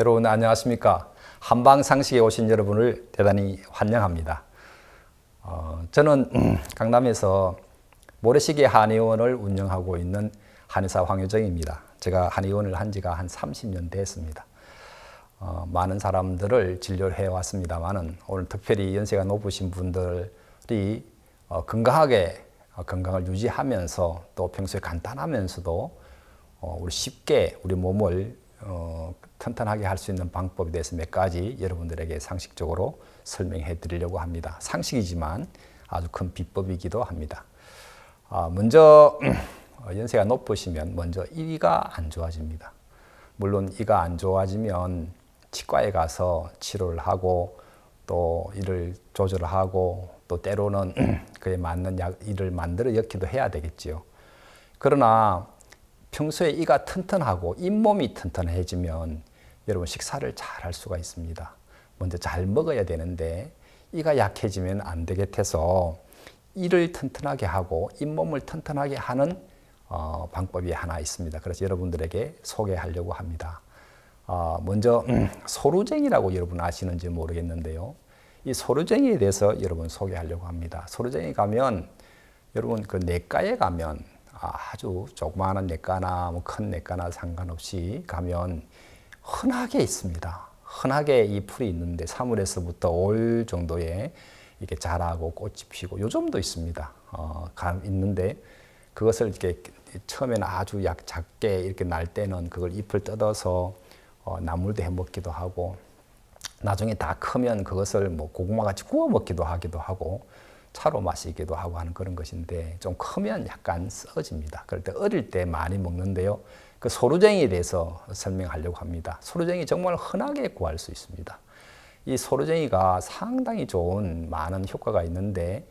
여러분 안녕하십니까? 한방상식에 오신 여러분을 대단히 환영합니다. 저는 강남에서 모래시계 한의원을 운영하고 있는 한의사 황효정입니다. 제가 한의원을 한 지가 한 30년 됐습니다. 많은 사람들을 진료를 해왔습니다만은 오늘 특별히 연세가 높으신 분들이 건강하게 건강을 유지하면서 또 평소에 간단하면서도 우리 쉽게 우리 몸을 튼튼하게 할 수 있는 방법에 대해서 몇 가지 여러분들에게 상식적으로 설명해 드리려고 합니다. 상식이지만 아주 큰 비법이기도 합니다. 먼저 연세가 높으시면 먼저 이가 안 좋아집니다. 물론 이가 안 좋아지면 치과에 가서 치료를 하고 또 이를 조절하고 또 때로는 그에 맞는 이를 만들어 넣기도 해야 되겠지요. 그러나 평소에 이가 튼튼하고 잇몸이 튼튼해지면 여러분 식사를 잘 할 수가 있습니다. 먼저 잘 먹어야 되는데 이가 약해지면 안 되겠어서 이를 튼튼하게 하고 잇몸을 튼튼하게 하는 방법이 하나 있습니다. 그래서 여러분들에게 소개하려고 합니다. 먼저 소루쟁이라고 여러분 아시는지 모르겠는데요. 이 소루쟁이에 대해서 여러분 소개하려고 합니다. 소루쟁이 가면 여러분 그 내과에 가면 아주 조그마한 내과나 큰 내과나 상관없이 가면 흔하게 있습니다. 흔하게 이 풀이 있는데 3월에서부터 5월 정도에 이렇게 자라고 꽃이 피고 요즘도 있습니다. 있는데 그것을 이렇게 처음에는 아주 작게 이렇게 날 때는 그걸 잎을 뜯어서 나물도 해 먹기도 하고 나중에 다 크면 그것을 뭐 고구마 같이 구워 먹기도 하기도 하고 차로 마시기도 하고 하는 그런 것인데 좀 크면 약간 써집니다. 그럴 때 어릴 때 많이 먹는데요. 그 소루쟁이에 대해서 설명하려고 합니다. 소루쟁이 정말 흔하게 구할 수 있습니다. 이 소루쟁이가 상당히 좋은 많은 효과가 있는데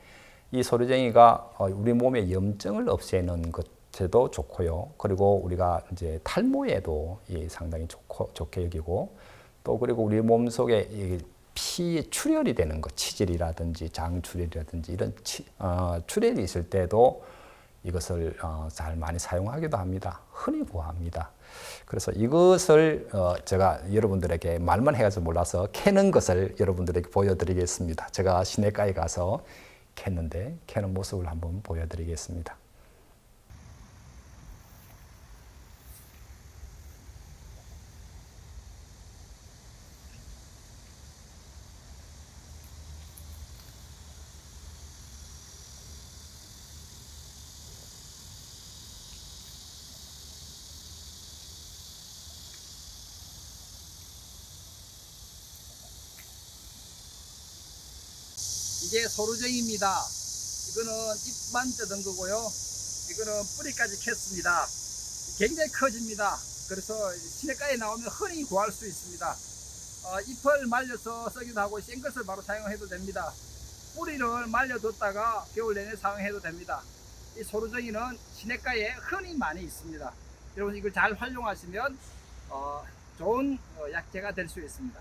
이 소루쟁이가 우리 몸의 염증을 없애는 것에도 좋고요. 그리고 우리가 이제 탈모에도 상당히 좋게 여기고 또 그리고 우리 몸 속에 피 출혈이 되는 것, 치질이라든지 장출혈이라든지 이런 출혈이 있을 때도 이것을 잘 많이 사용하기도 합니다. 흔히 구합니다. 그래서 이것을 제가 여러분들에게 말만 해가지고 몰라서 캐는 것을 여러분들에게 보여드리겠습니다. 제가 시내가에 가서 캐는 모습을 한번 보여드리겠습니다. 이게 소루쟁이입니다. 이거는 잎만 뜯은 거고요. 이거는 뿌리까지 캤습니다. 굉장히 커집니다. 그래서 시내가에 나오면 흔히 구할 수 있습니다. 잎을 말려서 쓰기도 하고 생 것을 바로 사용해도 됩니다. 뿌리를 말려뒀다가 겨울 내내 사용해도 됩니다. 이 소루쟁이는 시내가에 흔히 많이 있습니다. 여러분 이걸 잘 활용하시면 좋은 약재가 될 수 있습니다.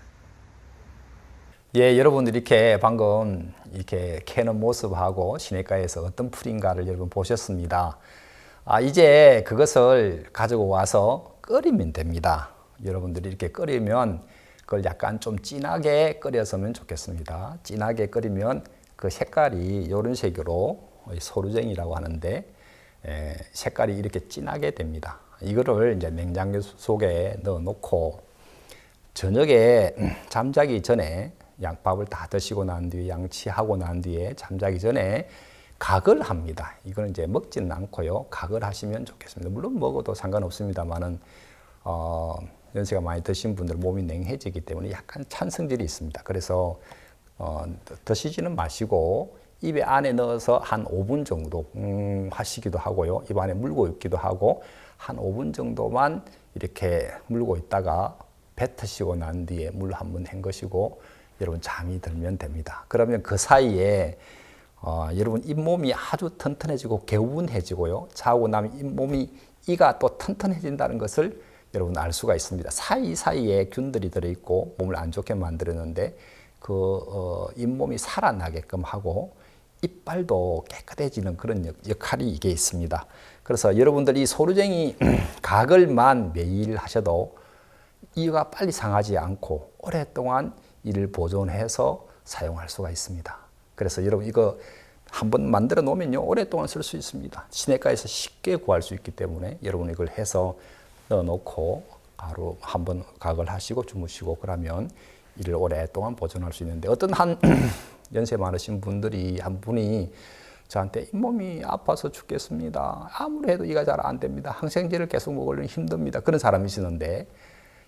예, 여러분들 이렇게 방금 이렇게 캐는 모습하고 시내가에서 어떤 풀인가를 여러분 보셨습니다. 이제 그것을 가지고 와서 끓이면 됩니다. 여러분들이 이렇게 끓이면 그걸 약간 좀 진하게 끓였으면 좋겠습니다. 진하게 끓이면 그 색깔이 이런 색으로 소루쟁이라고 하는데 색깔이 이렇게 진하게 됩니다. 이거를 이제 냉장고 속에 넣어 놓고 저녁에 잠자기 전에 양밥을 다 드시고 난 뒤에 양치하고 난 뒤에 잠자기 전에 각을 합니다. 이거는 이제 먹지는 않고요. 각을 하시면 좋겠습니다. 물론 먹어도 상관없습니다만은 연세가 많이 드신 분들 몸이 냉해지기 때문에 약간 찬성질이 있습니다. 그래서 드시지는 마시고 입에 안에 넣어서 한 5분 정도 하시기도 하고요. 입 안에 물고 있기도 하고 한 5분 정도만 이렇게 물고 있다가 뱉으시고 난 뒤에 물 한번 헹구시고 여러분 잠이 들면 됩니다. 그러면 그 사이에 여러분 잇몸이 아주 튼튼해지고 개운해지고요. 자고 나면 이가 또 튼튼해진다는 것을 여러분 알 수가 있습니다. 사이사이에 균들이 들어있고 몸을 안 좋게 만들었는데 그 잇몸이 살아나게끔 하고 이빨도 깨끗해지는 그런 역할이 이게 있습니다. 그래서 여러분들 이 소루쟁이 가글만 매일 하셔도 이가 빨리 상하지 않고 오랫동안 이를 보존해서 사용할 수가 있습니다. 그래서 여러분 이거 한번 만들어 놓으면요 오랫동안 쓸 수 있습니다. 시내가에서 쉽게 구할 수 있기 때문에 여러분 이걸 해서 넣어 놓고 하루 한번 각을 하시고 주무시고 그러면 이를 오랫동안 보존할 수 있는데 어떤 한 연세 많으신 분들이 한 분이 저한테 잇몸이 아파서 죽겠습니다. 아무리 해도 이가 잘 안 됩니다. 항생제를 계속 먹으려면 힘듭니다. 그런 사람이시는데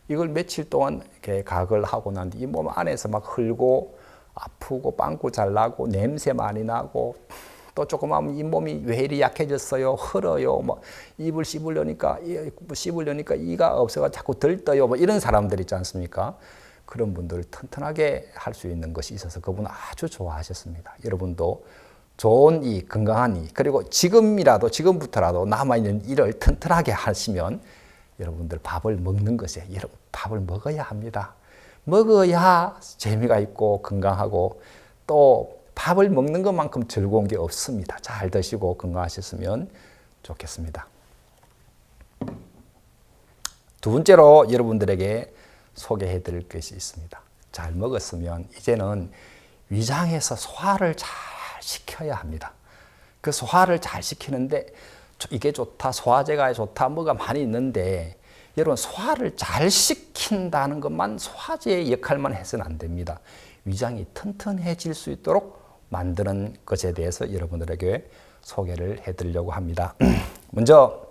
이걸 며칠 동안 이렇게 각을 하고 난 뒤 이 몸 안에서 막 흘고 아프고 빵꾸 잘 나고 냄새 많이 나고 또 조금 하면 이 몸이 왜 이리 약해졌어요, 흘어요, 뭐 입을 씹으려니까 이가 없어가 자꾸 들떠요, 뭐 이런 사람들 있지 않습니까? 그런 분들을 튼튼하게 할 수 있는 것이 있어서 그분 아주 좋아하셨습니다. 여러분도 좋은 이, 건강한 이, 그리고 지금부터라도 남아있는 이를 튼튼하게 하시면 여러분들 밥을 먹는 것에 여러분 밥을 먹어야 합니다. 먹어야 재미가 있고 건강하고 또 밥을 먹는 것만큼 즐거운 게 없습니다. 잘 드시고 건강하셨으면 좋겠습니다. 두 번째로 여러분들에게 소개해 드릴 것이 있습니다. 잘 먹었으면 이제는 위장에서 소화를 잘 시켜야 합니다. 그 소화를 잘 시키는데 이게 좋다, 소화제가 좋다, 뭐가 많이 있는데 여러분 소화를 잘 시킨다는 것만 소화제의 역할만 해서는 안 됩니다. 위장이 튼튼해질 수 있도록 만드는 것에 대해서 여러분들에게 소개를 해드리려고 합니다. 먼저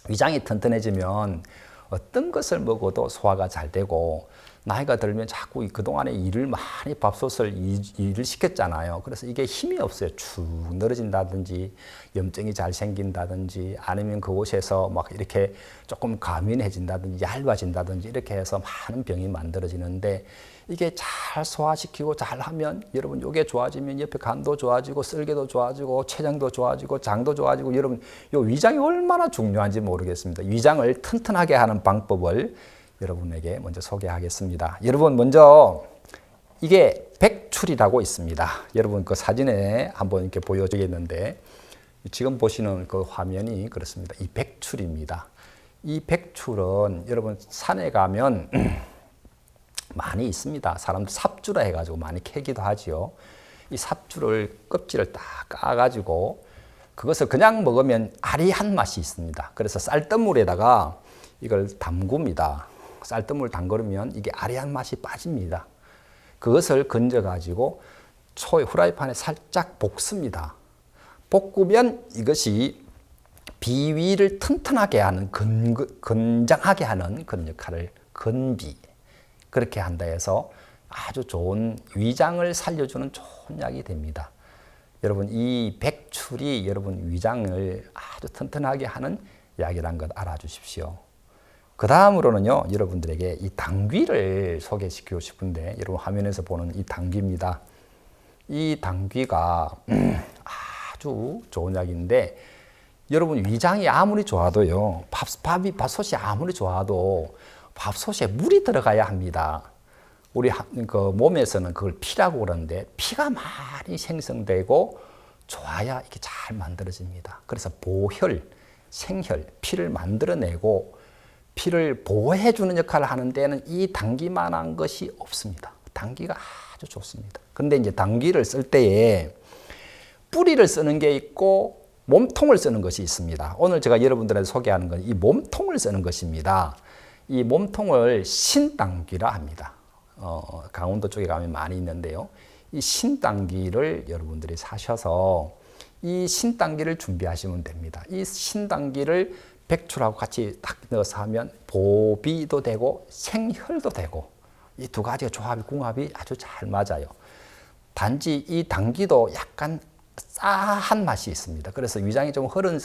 위장이 튼튼해지면 어떤 것을 먹어도 소화가 잘 되고 나이가 들면 자꾸 그동안에 일을 많이 밥솥을 일을 시켰잖아요. 그래서 이게 힘이 없어요. 축 늘어진다든지 염증이 잘 생긴다든지 아니면 그곳에서 막 이렇게 조금 가민해진다든지 얇아진다든지 이렇게 해서 많은 병이 만들어지는데 이게 잘 소화시키고 잘 하면 여러분 요게 좋아지면 옆에 간도 좋아지고 쓸개도 좋아지고 췌장도 좋아지고 장도 좋아지고 여러분 요 위장이 얼마나 중요한지 모르겠습니다. 위장을 튼튼하게 하는 방법을 여러분에게 먼저 소개하겠습니다. 여러분 먼저 이게 백출이라고 있습니다. 여러분 그 사진에 한번 이렇게 보여주겠는데 지금 보시는 그 화면이 그렇습니다. 이 백출입니다. 이 백출은 여러분 산에 가면 많이 있습니다. 사람들 삽주라 해가지고 많이 캐기도 하지요. 이 삽주를 껍질을 딱 까가지고 그것을 그냥 먹으면 아리한 맛이 있습니다. 그래서 쌀뜨물에다가 이걸 담굽니다. 쌀뜨물 담그면 이게 아리한 맛이 빠집니다. 그것을 건져가지고 후라이팬에 살짝 볶습니다. 볶으면 이것이 비위를 튼튼하게 하는, 건장하게 하는 그런 역할을 건비, 그렇게 한다 해서 아주 좋은 위장을 살려주는 좋은 약이 됩니다. 여러분 이 백출이 여러분 위장을 아주 튼튼하게 하는 약이라는 것 알아주십시오. 그 다음으로는요, 여러분들에게 이 당귀를 소개시키고 싶은데, 여러분 화면에서 보는 이 당귀입니다. 이 당귀가 아주 좋은 약인데, 여러분 위장이 아무리 좋아도요, 밥솥이 아무리 좋아도 밥솥에 물이 들어가야 합니다. 우리 그 몸에서는 그걸 피라고 그러는데, 피가 많이 생성되고 좋아야 이게 잘 만들어집니다. 그래서 보혈, 생혈, 피를 만들어내고 피를 보호해주는 역할을 하는 데는 이 당귀만한 것이 없습니다. 당귀가 아주 좋습니다. 그런데 이제 당귀를 쓸 때에 뿌리를 쓰는 게 있고 몸통을 쓰는 것이 있습니다. 오늘 제가 여러분들한테 소개하는 건 이 몸통을 쓰는 것입니다. 이 몸통을 신당귀라 합니다. 강원도 쪽에 가면 많이 있는데요. 이 신당귀를 여러분들이 사셔서 이 신당귀를 준비하시면 됩니다. 이 신당귀를 백출하고 같이 딱 넣어서 하면 보비도 되고 생혈도 되고 이 두 가지가 궁합이 아주 잘 맞아요. 단지 이 당귀도 약간 싸한 맛이 있습니다. 그래서 위장이 좀 흐른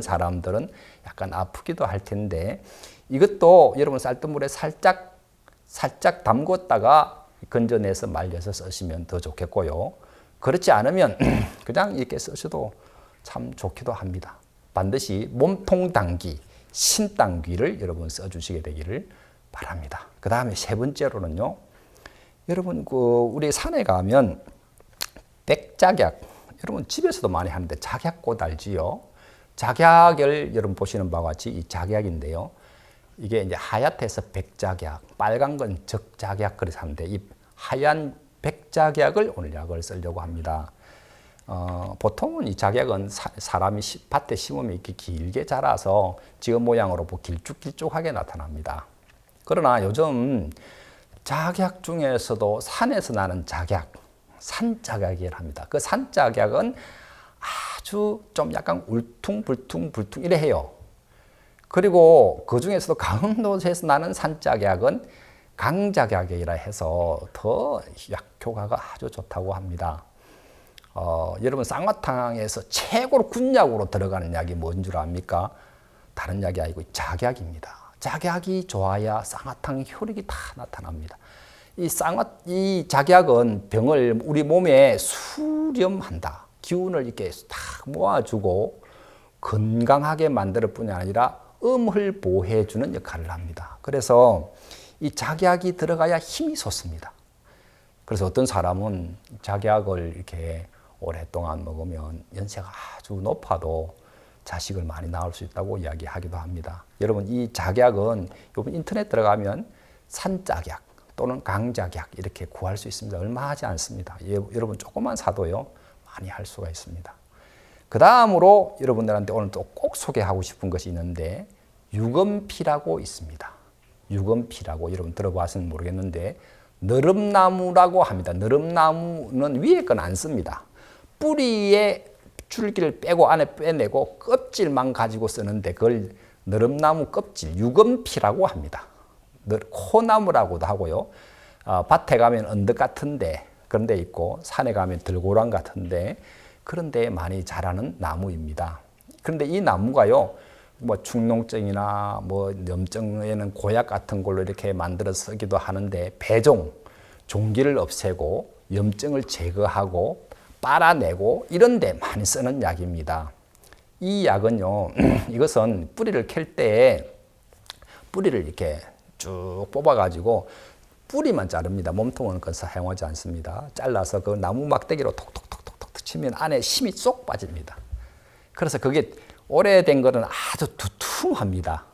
사람들은 약간 아프기도 할 텐데 이것도 여러분 쌀뜨물에 살짝 담궜다가 건져내서 말려서 쓰시면 더 좋겠고요. 그렇지 않으면 그냥 이렇게 쓰셔도 참 좋기도 합니다. 반드시 몸통 당귀, 신당귀를 여러분 써주시게 되기를 바랍니다. 그 다음에 세 번째로는요, 여러분 우리 산에 가면 백작약, 여러분 집에서도 많이 하는데 작약꽃 알지요? 작약을 여러분 보시는 바와 같이 이 작약인데요. 이게 이제 하얗대서 백작약, 빨간 건 적작약 그래서 하는데 이 하얀 백작약을 오늘 약을 쓰려고 합니다. 보통은 이 작약은 사람이 밭에 심으면 이렇게 길게 자라서 지금 모양으로 길쭉길쭉하게 나타납니다. 그러나 요즘 작약 중에서도 산에서 나는 작약, 산작약이라 합니다. 그 산작약은 아주 좀 약간 울퉁불퉁 이래 해요. 그리고 그 중에서도 강원도에서 나는 산작약은 강작약이라 해서 더 약효과가 아주 좋다고 합니다. 여러분 쌍화탕에서 최고로 군약으로 들어가는 약이 뭔 줄 압니까? 다른 약이 아니고 작약입니다. 작약이 좋아야 쌍화탕의 효력이 다 나타납니다. 이 작약은 병을 우리 몸에 수렴한다. 기운을 이렇게 딱 모아주고 건강하게 만들 뿐이 아니라 음을 보호해주는 역할을 합니다. 그래서 이 작약이 들어가야 힘이 솟습니다. 그래서 어떤 사람은 작약을 이렇게 오랫동안 먹으면 연세가 아주 높아도 자식을 많이 낳을 수 있다고 이야기하기도 합니다. 여러분 이 작약은 요번 인터넷 들어가면 산작약 또는 강작약 이렇게 구할 수 있습니다. 얼마 하지 않습니다. 여러분 조금만 사도요 많이 할 수가 있습니다. 그 다음으로 여러분들한테 오늘 또 꼭 소개하고 싶은 것이 있는데 유검피라고 있습니다. 유검피라고 여러분 들어봐서는 모르겠는데 너름나무라고 합니다. 너름나무는 위에 건 안 씁니다. 뿌리에 줄기를 빼고 안에 빼내고 껍질만 가지고 쓰는데 그걸 너름나무 껍질, 유검피라고 합니다. 코나무라고도 하고요. 밭에 가면 언덕 같은데 그런 데 있고 산에 가면 들고랑 같은데 그런 데 많이 자라는 나무입니다. 그런데 이 나무가요. 뭐 축농증이나 뭐 염증에는 고약 같은 걸로 이렇게 만들어 쓰기도 하는데 배종, 종기를 없애고 염증을 제거하고 빨아내고 이런 데 많이 쓰는 약입니다. 이 약은요. 이것은 뿌리를 캘 때 뿌리를 이렇게 쭉 뽑아 가지고 뿌리만 자릅니다. 몸통은 그건 사용하지 않습니다. 잘라서 그 나무 막대기로 톡톡톡톡톡 치면 안에 힘이 쏙 빠집니다. 그래서 그게 오래된 거는 아주 두툼합니다.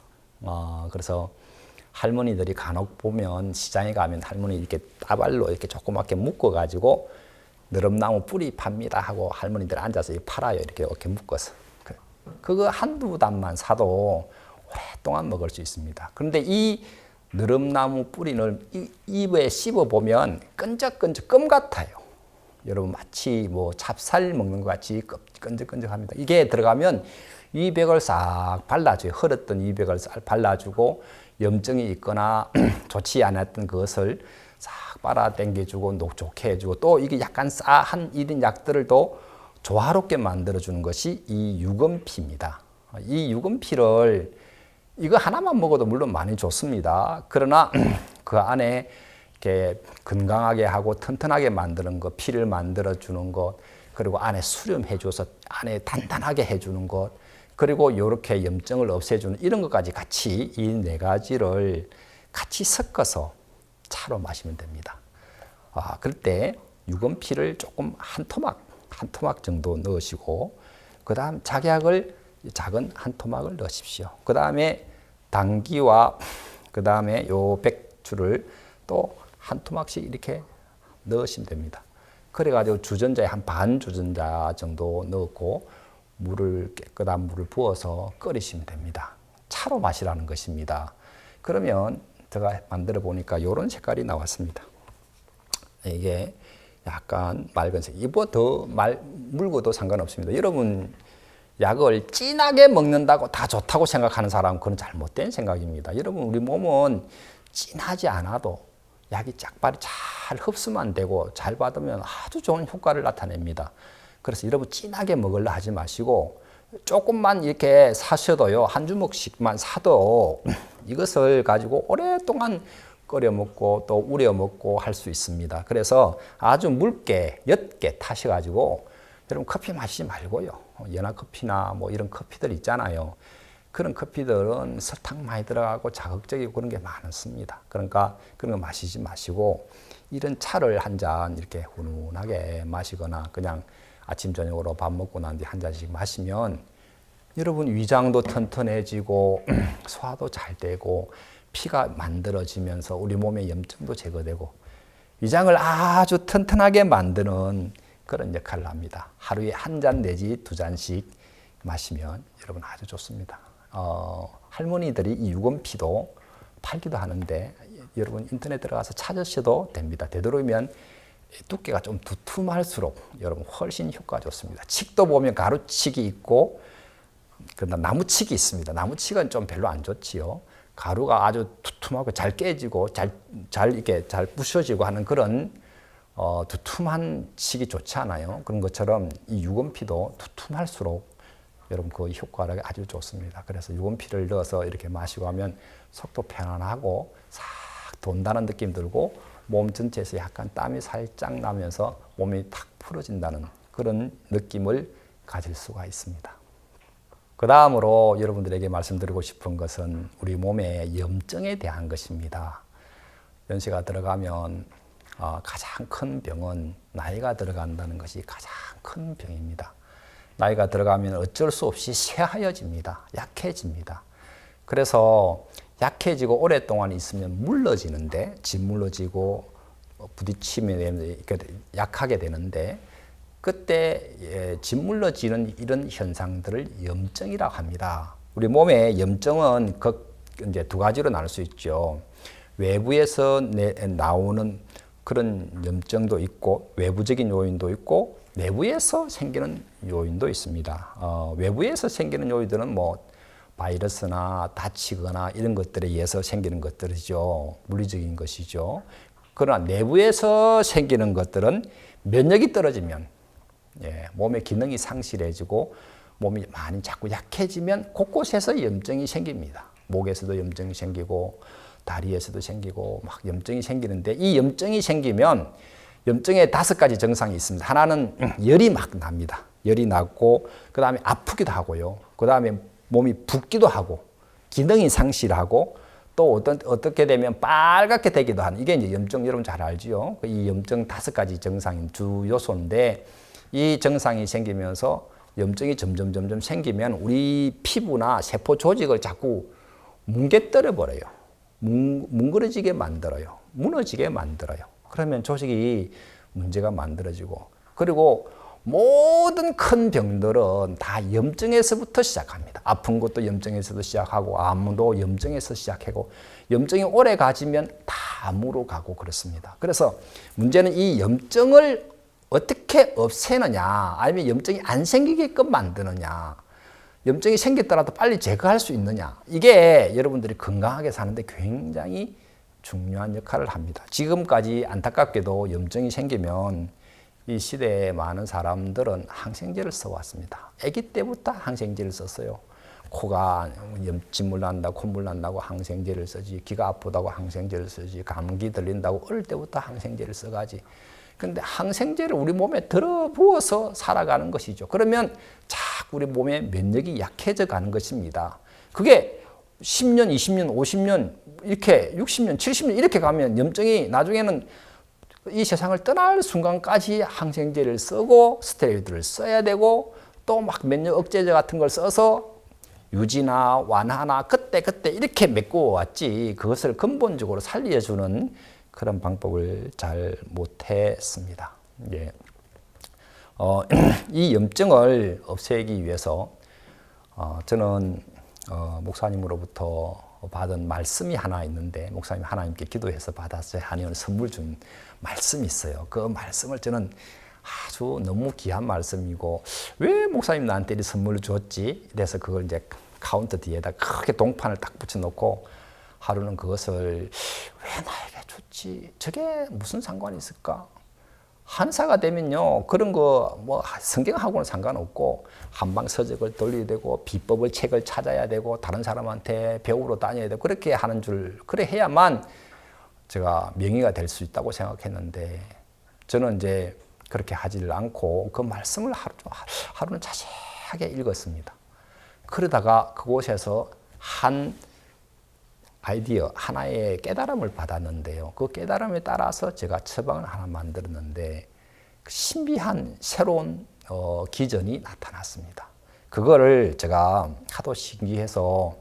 그래서 할머니들이 간혹 보면 시장에 가면 할머니 이렇게 따발로 이렇게 조그맣게 묶어가지고 너름나무 뿌리 팝니다 하고 할머니들 앉아서 팔아요. 이렇게 묶어서. 그거 한두 단만 사도 오랫동안 먹을 수 있습니다. 그런데 이 너름나무 뿌리를 입에 씹어보면 끈적끈적 껌 같아요. 여러분 마치 뭐 찹쌀 먹는 것 같이 끈적끈적합니다. 이게 들어가면 위백을 싹 발라줘요. 흐렸던 위백을 싹 발라주고 염증이 있거나 좋지 않았던 그것을 싹 빨아당겨주고 녹좋게 해주고 또 이게 약간 싸한 이런 약들을 또 조화롭게 만들어주는 것이 이 유검피입니다. 이 유검피를 이거 하나만 먹어도 물론 많이 좋습니다. 그러나 그 안에 이렇게 건강하게 하고 튼튼하게 만드는 것, 피를 만들어주는 것, 그리고 안에 수렴해줘서 안에 단단하게 해주는 것, 그리고 이렇게 염증을 없애주는 이런 것까지 같이 이 네 가지를 같이 섞어서 차로 마시면 됩니다. 그럴 때 유검피를 조금 한 토막 정도 넣으시고 그 다음 작약을 작은 한 토막을 넣으십시오. 그 다음에 당귀와 그 다음에 요 백주를 또 한 토막씩 이렇게 넣으시면 됩니다. 그래가지고 주전자에 한 반 주전자 정도 넣고 깨끗한 물을 부어서 끓이시면 됩니다. 차로 마시라는 것입니다. 그러면 제가 만들어 보니까 이런 색깔이 나왔습니다. 이게 약간 맑은색. 이보다 더 묽어도 상관없습니다. 여러분 약을 진하게 먹는다고 다 좋다고 생각하는 사람은 그건 잘못된 생각입니다. 여러분 우리 몸은 진하지 않아도 약이 짝발이 잘 흡수만 되고 잘 받으면 아주 좋은 효과를 나타냅니다. 그래서 여러분 진하게 먹으려 하지 마시고 조금만 이렇게 사셔도요. 한 주먹씩만 사도 이것을 가지고 오랫동안 끓여 먹고 또 우려 먹고 할 수 있습니다. 그래서 아주 묽게 옅게 타셔가지고 여러분 커피 마시지 말고요. 연화커피나 뭐 이런 커피들 있잖아요. 그런 커피들은 설탕 많이 들어가고 자극적이고 그런 게 많습니다. 그러니까 그런 거 마시지 마시고 이런 차를 한 잔 이렇게 훈훈하게 마시거나 그냥 아침 저녁으로 밥 먹고 난 뒤 한 잔씩 마시면 여러분 위장도 튼튼해지고 소화도 잘 되고 피가 만들어지면서 우리 몸의 염증도 제거되고 위장을 아주 튼튼하게 만드는 그런 역할을 합니다. 하루에 한 잔 내지 두 잔씩 마시면 여러분 아주 좋습니다. 할머니들이 이 유검피도 팔기도 하는데 여러분 인터넷 들어가서 찾으셔도 됩니다. 되도록이면 두께가 좀 두툼할수록 여러분 훨씬 효과가 좋습니다. 칡도 보면 가루칡이 있고 그다음 나무칡이 있습니다. 나무칡은 좀 별로 안 좋지요. 가루가 아주 두툼하고 잘 깨지고 잘 부셔지고 하는 그런 두툼한 칡이 좋지 않아요. 그런 것처럼 이 유검피도 두툼할수록 여러분 그 효과가 아주 좋습니다. 그래서 유검피를 넣어서 이렇게 마시고 하면 속도 편안하고 싹 돈다는 느낌 들고 몸 전체에서 약간 땀이 살짝 나면서 몸이 탁 풀어진다는 그런 느낌을 가질 수가 있습니다. 그 다음으로 여러분들에게 말씀드리고 싶은 것은 우리 몸의 염증에 대한 것입니다. 연세가 들어가면 가장 큰 병은 나이가 들어간다는 것이 가장 큰 병입니다. 나이가 들어가면 어쩔 수 없이 쇠하여집니다. 약해집니다. 그래서 약해지고 오랫동안 있으면 물러지는데 짓물러지고 부딪히면 약하게 되는데 그때 짓물러지는 이런 현상들을 염증이라고 합니다. 우리 몸의 염증은 이제 두 가지로 나눌 수 있죠. 외부에서 나오는 그런 염증도 있고 외부적인 요인도 있고 내부에서 생기는 요인도 있습니다. 외부에서 생기는 요인들은 뭐 바이러스나 다치거나 이런 것들에 의해서 생기는 것들이죠. 물리적인 것이죠. 그러나 내부에서 생기는 것들은 면역이 떨어지면 몸의 기능이 상실해지고 몸이 많이 자꾸 약해지면 곳곳에서 염증이 생깁니다. 목에서도 염증이 생기고 다리에서도 생기고 막 염증이 생기는데 이 염증이 생기면 염증에 5가지 증상이 있습니다. 하나는 열이 막 납니다. 열이 나고 그 다음에 아프기도 하고요. 그 다음에 몸이 붓기도 하고 기능이 상실하고 또 어떻게 되면 빨갛게 되기도 하는 이게 이제 염증 여러분 잘 알지요. 이 염증 5가지 증상인 주 요소인데 이 증상이 생기면서 염증이 점점 생기면 우리 피부나 세포 조직을 자꾸 뭉개뜨려 버려요. 뭉그러지게 만들어요. 무너지게 만들어요. 그러면 조직이 문제가 만들어지고 그리고 모든 큰 병들은 다 염증에서부터 시작합니다. 아픈 것도 염증에서도 시작하고 암도 염증에서 시작하고 염증이 오래 가지면 다 암으로 가고 그렇습니다. 그래서 문제는 이 염증을 어떻게 없애느냐 아니면 염증이 안 생기게끔 만드느냐 염증이 생겼더라도 빨리 제거할 수 있느냐 이게 여러분들이 건강하게 사는데 굉장히 중요한 역할을 합니다. 지금까지 안타깝게도 염증이 생기면 이 시대에 많은 사람들은 항생제를 써왔습니다. 아기 때부터 항생제를 썼어요. 코가 짓물 난다고 콧물 난다고 항생제를 쓰지 귀가 아프다고 항생제를 쓰지 감기 들린다고 어릴 때부터 항생제를 써가지. 그런데 항생제를 우리 몸에 들어부어서 살아가는 것이죠. 그러면 자꾸 우리 몸의 면역이 약해져 가는 것입니다. 그게 10년, 20년, 50년 이렇게 60년, 70년 이렇게 가면 염증이 나중에는 이 세상을 떠날 순간까지 항생제를 쓰고 스테로이드를 써야 되고 또 막 면역 억제제 같은 걸 써서 유지나 완화나 그때 이렇게 메꿔왔지 그것을 근본적으로 살려주는 그런 방법을 잘 못했습니다. 예. 이 염증을 없애기 위해서 저는 목사님으로부터 받은 말씀이 하나 있는데 목사님 하나님께 기도해서 받았어요. 한의원 선물 준 말씀이 있어요. 그 말씀을 저는 아주 너무 귀한 말씀이고 왜 목사님 나한테 이 선물을 줬지? 그래서 그걸 이제 카운터 뒤에다 크게 동판을 딱 붙여놓고 하루는 그것을 왜 나에게 줬지? 저게 무슨 상관이 있을까? 한사가 되면요 그런 거 뭐 성경하고는 상관없고 한방 서적을 돌려야 되고 비법을 책을 찾아야 되고 다른 사람한테 배우러 다녀야 되고 그렇게 하는 줄 그래 해야만 제가 명의가 될 수 있다고 생각했는데 저는 이제 그렇게 하지를 않고 그 말씀을 하루는 자세하게 읽었습니다. 그러다가 그곳에서 한 아이디어 하나의 깨달음을 받았는데요. 그 깨달음에 따라서 제가 처방을 하나 만들었는데 신비한 새로운 기전이 나타났습니다. 그거를 제가 하도 신기해서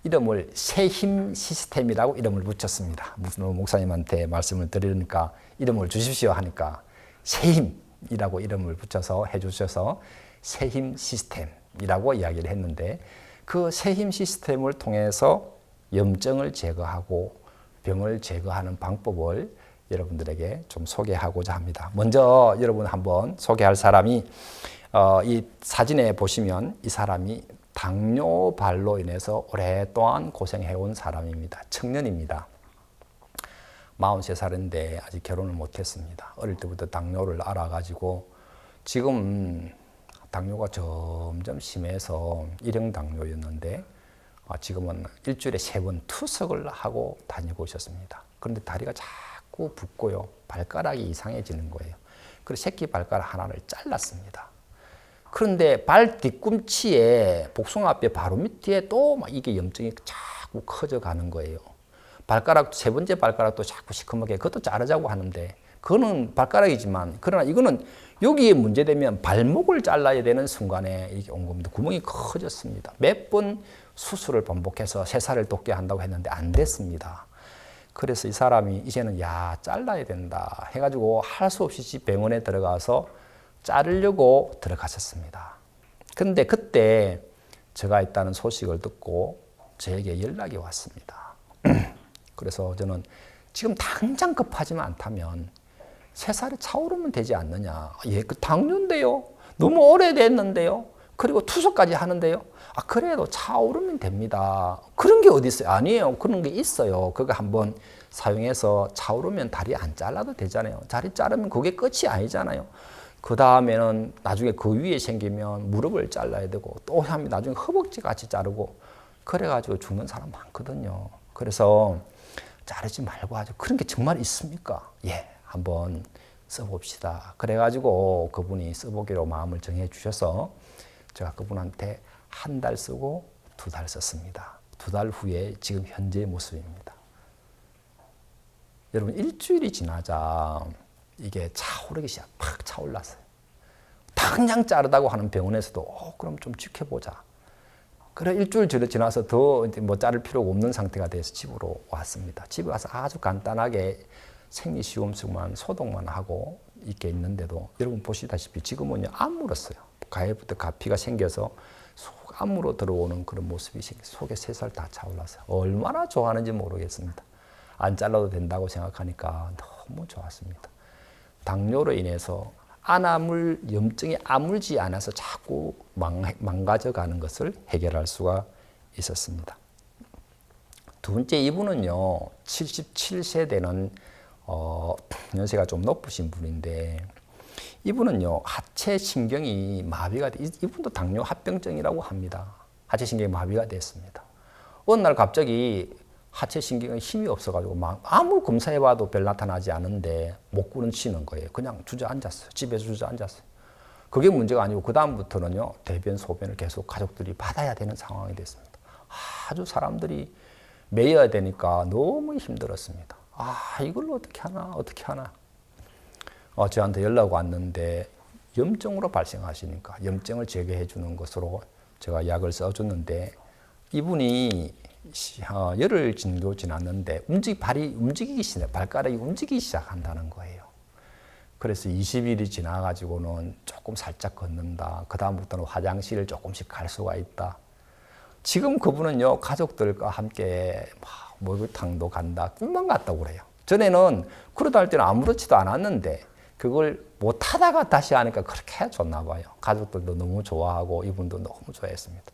이름을 새힘 시스템이라고 이름을 붙였습니다. 무슨 목사님한테 말씀을 드리니까 이름을 주십시오 하니까 새힘이라고 이름을 붙여서 해주셔서 새힘 시스템이라고 이야기를 했는데, 그 새힘 시스템을 통해서 염증을 제거하고 병을 제거하는 방법을 여러분들에게 좀 소개하고자 합니다. 먼저 여러분 한번 소개할 사람이 이 사진에 보시면 이 사람이 당뇨발로 인해서 오랫동안 고생해온 사람입니다. 청년입니다. 43살인데 아직 결혼을 못했습니다. 어릴 때부터 당뇨를 알아가지고 지금 당뇨가 점점 심해서 일형 당뇨였는데 지금은 일주일에 3번 투석을 하고 다니고 있었습니다. 그런데 다리가 자꾸 붓고요. 발가락이 이상해지는 거예요. 그래서 새끼 발가락 하나를 잘랐습니다. 그런데 발 뒤꿈치에 복숭아뼈 바로 밑에 또 막 이게 염증이 자꾸 커져가는 거예요. 발가락, 3번째 발가락도 자꾸 시커멓게, 그것도 자르자고 하는데, 그거는 발가락이지만, 그러나 이거는 여기에 문제되면 발목을 잘라야 되는 순간에 이게 온 겁니다. 구멍이 커졌습니다. 몇 번 수술을 반복해서 새살을 돋게 한다고 했는데 안 됐습니다. 그래서 이 사람이 이제는 잘라야 된다 해가지고 할 수 없이 병원에 들어가서 자르려고 들어갔었습니다. 근데 그때 제가 있다는 소식을 듣고 저에게 연락이 왔습니다. 그래서 저는 지금 당장 급하지만 않다면 새살이 차오르면 되지 않느냐. 그 당뇨인데요. 너무 오래됐는데요. 그리고 투석까지 하는데요. 그래도 차오르면 됩니다. 그런 게 어디 있어요? 아니에요. 그런 게 있어요. 그거 한번 사용해서 차오르면 다리 안 잘라도 되잖아요. 다리 자르면 그게 끝이 아니잖아요. 그 다음에는 나중에 그 위에 생기면 무릎을 잘라야 되고 또 하면 나중에 허벅지 같이 자르고 그래가지고 죽는 사람 많거든요. 그래서 자르지 말고 하죠. 그런 게 정말 있습니까? 한번 써봅시다. 그래가지고 그분이 써보기로 마음을 정해 주셔서 제가 그분한테 1달 쓰고 2달 썼습니다. 2달 후에 지금 현재의 모습입니다. 여러분, 일주일이 지나자 이게 차오르기 시작, 팍 차올랐어요. 당장 자르다고 하는 병원에서도 그럼 좀 지켜보자. 그래 일주일 지나서 더 뭐 자를 필요가 없는 상태가 돼서 집으로 왔습니다. 집에 와서 아주 간단하게 생리시험수만 소독만 하고 있게 있는데도 여러분 보시다시피 지금은요 안 물었어요. 가해부터 가피가 생겨서 속 안으로 들어오는 그런 모습이 속에 새살 다 차올랐어요. 얼마나 좋아하는지 모르겠습니다. 안 잘라도 된다고 생각하니까 너무 좋았습니다. 당뇨로 인해서 염증이 아물지 않아서 자꾸 망가져가는 것을 해결할 수가 있었습니다. 두 번째, 이분은요 77세 되는 연세가 좀 높으신 분인데, 이분은요 하체 신경이 마비가 돼, 이분도 당뇨 합병증이라고 합니다. 하체 신경이 마비가 됐습니다. 어느 날 갑자기 하체 신경에 힘이 없어가지고 아무 검사해봐도 별 나타나지 않은데 목구는 치는 거예요. 그냥 주저앉았어요. 집에서 주저앉았어요. 그게 문제가 아니고 그 다음부터는요 대변 소변을 계속 가족들이 받아야 되는 상황이 됐습니다. 아주 사람들이 매여야 되니까 너무 힘들었습니다. 이걸 어떻게 하나. 저한테 연락 왔는데 염증으로 발생하시니까 염증을 제거해 주는 것으로 제가 약을 써줬는데, 이분이 열흘 정도 지났는데 발이 움직이기 시작, 발가락이 움직이기 시작한다는 거예요. 그래서 20일이 지나가지고는 조금 살짝 걷는다. 그 다음부터는 화장실을 조금씩 갈 수가 있다. 지금 그분은요 가족들과 함께 목욕탕도 간다, 꿈만 같다고 그래요. 전에는 그러다 할 때는 아무렇지도 않았는데 그걸 못하다가 다시 하니까 그렇게 좋나 봐요. 가족들도 너무 좋아하고 이분도 너무 좋아했습니다.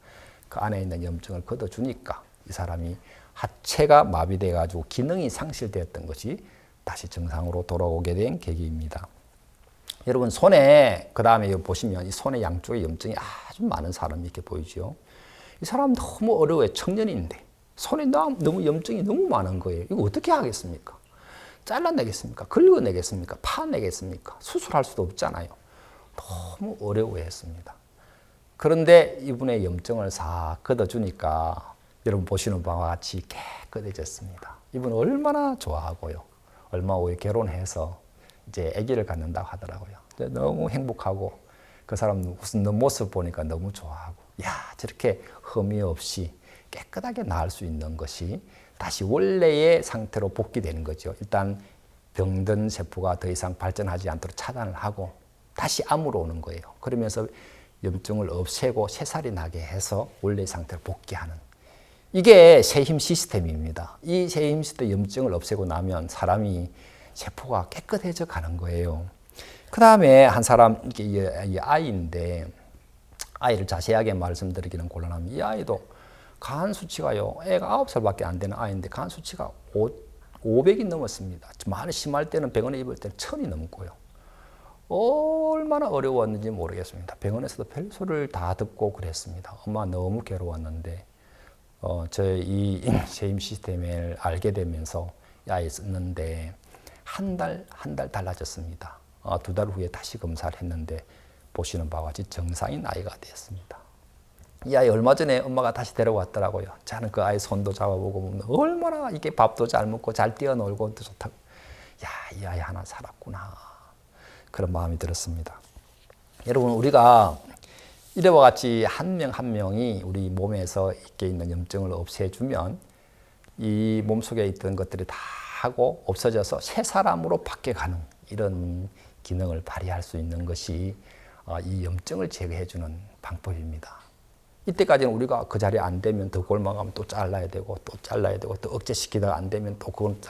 그 안에 있는 염증을 걷어주니까 이 사람이 하체가 마비돼 가지고 기능이 상실되었던 것이 다시 정상으로 돌아오게 된 계기입니다. 여러분 손에, 그 다음에 보시면 이 손의 양쪽에 염증이 아주 많은 사람이 이렇게 보이죠. 이 사람 너무 어려워요. 청년인데 손에 너무 염증이 너무 많은 거예요. 이거 어떻게 하겠습니까? 잘라내겠습니까? 긁어내겠습니까? 파내겠습니까? 수술할 수도 없잖아요. 너무 어려워했습니다. 그런데 이분의 염증을 싹 걷어주니까 여러분 보시는 바와 같이 깨끗해졌습니다. 이분 얼마나 좋아하고요. 얼마 후에 결혼해서 이제 아기를 갖는다고 하더라고요. 너무 행복하고 그 사람 웃는 모습 보니까 너무 좋아하고 야, 저렇게 흠이 없이 깨끗하게 나을 수 있는 것이 다시 원래의 상태로 복귀되는 거죠. 일단 병든 세포가 더 이상 발전하지 않도록 차단을 하고 다시 암으로 오는 거예요. 그러면서 염증을 없애고 새살이 나게 해서 원래의 상태로 복귀하는, 이게 세힘 시스템입니다. 이 세힘 시스템, 염증을 없애고 나면 사람이 세포가 깨끗해져 가는 거예요. 그 다음에 한 사람, 이게 아이인데, 아이를 자세하게 말씀드리기는 곤란합니다. 이 아이도 간 수치가요, 애가 9살밖에 안 되는 아이인데 간 수치가 500이 넘었습니다. 많이 심할 때는 병원에 입을 때는 1000이 넘고요. 얼마나 어려웠는지 모르겠습니다. 병원에서도 별소리를 다 듣고 그랬습니다. 엄마 너무 괴로웠는데, 저의 이 세임 시스템을 알게 되면서 아이 썼는데 한 달 달라졌습니다. 2달 후에 다시 검사를 했는데 보시는 바와 같이 정상인 아이가 되었습니다. 이 아이 얼마 전에 엄마가 다시 데려왔더라고요. 저는 그 아이 손도 잡아보고 얼마나 이게 밥도 잘 먹고 잘 뛰어놀고 좋다고. 야, 이 아이 하나 살았구나. 그런 마음이 들었습니다. 여러분, 우리가 이래와 같이 한 명 한 명이 우리 몸에서 있게 있는 염증을 없애주면 이 몸속에 있던 것들이 다 하고 없어져서 새 사람으로 바뀌어가는 이런 기능을 발휘할 수 있는 것이 이 염증을 제거해주는 방법입니다. 이때까지는 우리가 그 자리에 안 되면 더 골망하면 또 잘라야 되고 또 잘라야 되고 또 억제시키다가 안 되면 또 그건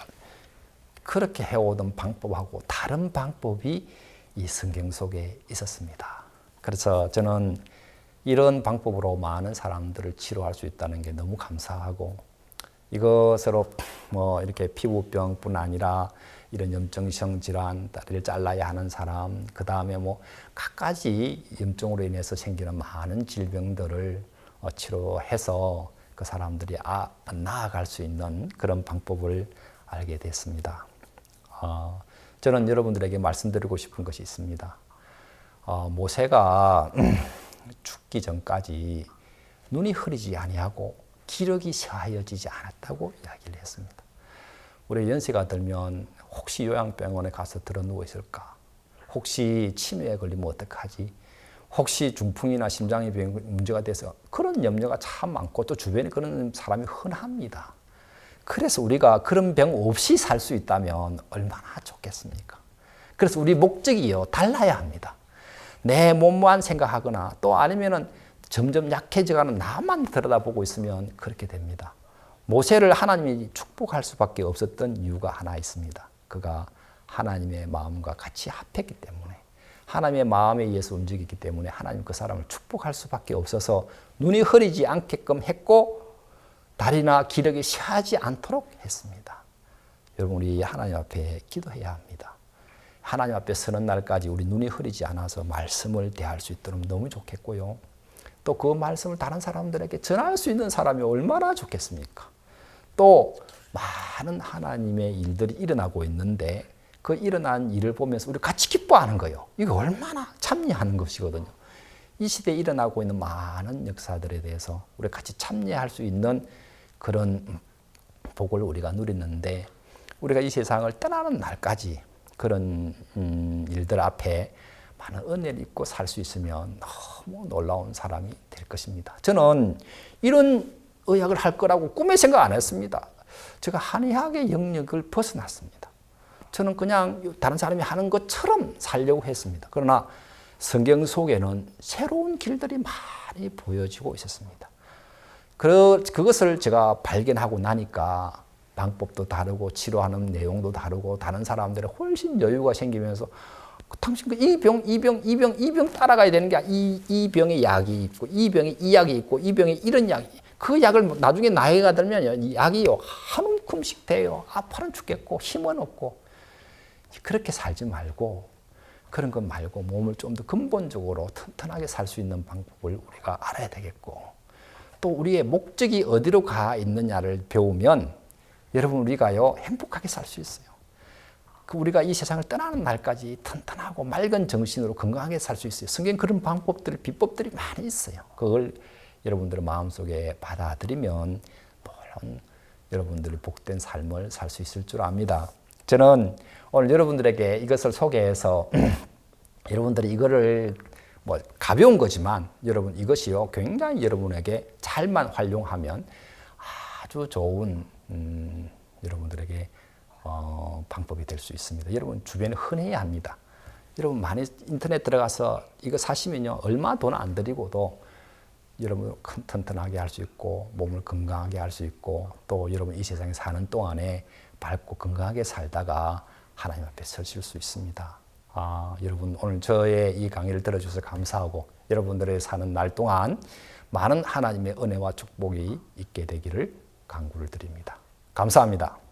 그렇게 해오던 방법하고 다른 방법이 이 성경 속에 있었습니다. 그래서 저는 이런 방법으로 많은 사람들을 치료할 수 있다는 게 너무 감사하고, 이것으로 뭐 이렇게 피부병뿐 아니라 이런 염증성 질환, 다리를 잘라야 하는 사람, 그 다음에 뭐 갖가지 염증으로 인해서 생기는 많은 질병들을 치료해서 그 사람들이 나아갈 수 있는 그런 방법을 알게 됐습니다. 저는 여러분들에게 말씀드리고 싶은 것이 있습니다. 모세가 죽기 전까지 눈이 흐리지 아니하고 기력이 쇠하여지지 않았다고 이야기를 했습니다. 우리 연세가 들면 혹시 요양병원에 가서 들어 누워 있을까? 혹시 치매에 걸리면 어떡하지? 혹시 중풍이나 심장의 병 문제가 돼서 그런 염려가 참 많고 또 주변에 그런 사람이 흔합니다. 그래서 우리가 그런 병 없이 살 수 있다면 얼마나 좋겠습니까? 그래서 우리 목적이요, 달라야 합니다. 내 몸만 생각하거나 또 아니면은 점점 약해져가는 나만 들여다보고 있으면 그렇게 됩니다. 모세를 하나님이 축복할 수밖에 없었던 이유가 하나 있습니다. 그가 하나님의 마음과 같이 합했기 때문에, 하나님의 마음에 의해서 움직이기 때문에 하나님 그 사람을 축복할 수밖에 없어서 눈이 흐리지 않게끔 했고 다리나 기력이 쇠하지 않도록 했습니다. 여러분, 우리 하나님 앞에 기도해야 합니다. 하나님 앞에 서는 날까지 우리 눈이 흐리지 않아서 말씀을 대할 수 있도록 너무 좋겠고요. 또 그 말씀을 다른 사람들에게 전할 수 있는 사람이 얼마나 좋겠습니까? 또 많은 하나님의 일들이 일어나고 있는데 그 일어난 일을 보면서 우리 같이 기뻐하는 거예요. 이거 얼마나 참여하는 것이거든요. 이 시대에 일어나고 있는 많은 역사들에 대해서 우리 같이 참여할 수 있는 그런 복을 우리가 누리는데, 우리가 이 세상을 떠나는 날까지 그런 일들 앞에 많은 은혜를 입고 살 수 있으면 너무 놀라운 사람이 될 것입니다. 저는 이런 의학을 할 거라고 꿈에 생각 안 했습니다. 제가 한의학의 영역을 벗어났습니다. 저는 그냥 다른 사람이 하는 것처럼 살려고 했습니다. 그러나 성경 속에는 새로운 길들이 많이 보여지고 있었습니다. 그것을 제가 발견하고 나니까 방법도 다르고 치료하는 내용도 다르고 다른 사람들의 훨씬 여유가 생기면서 당신 이 병 따라가야 되는 게 이 병에 약이 있고 이 병에 이 약이 있고 이 병에 이런 약이, 그 약을 나중에 나이가 들면 이 약이 한 움큼씩 돼요. 아파는 죽겠고 힘은 없고. 그렇게 살지 말고, 그런 것 말고 몸을 좀 더 근본적으로 튼튼하게 살 수 있는 방법을 우리가 알아야 되겠고, 또 우리의 목적이 어디로 가 있느냐를 배우면 여러분 우리가요 행복하게 살 수 있어요. 우리가 이 세상을 떠나는 날까지 튼튼하고 맑은 정신으로 건강하게 살 수 있어요. 성경 그런 방법들, 비법들이 많이 있어요. 그걸 여러분들의 마음속에 받아들이면 물론 여러분들이 복된 삶을 살 수 있을 줄 압니다. 저는 오늘 여러분들에게 이것을 소개해서 여러분들이 이거를 뭐 가벼운 거지만 여러분 이것이요 굉장히 여러분에게 잘만 활용하면 아주 좋은 여러분들에게 방법이 될 수 있습니다. 여러분 주변에 흔해야 합니다. 여러분 많이 인터넷 들어가서 이거 사시면요 얼마 돈 안 들이고도 여러분 튼튼하게 할 수 있고 몸을 건강하게 할 수 있고 또 여러분 이 세상에 사는 동안에 밝고 건강하게 살다가 하나님 앞에 서실 수 있습니다. 여러분 오늘 저의 이 강의를 들어주셔서 감사하고 여러분들의 사는 날 동안 많은 하나님의 은혜와 축복이 있게 되기를 간구를 드립니다. 감사합니다.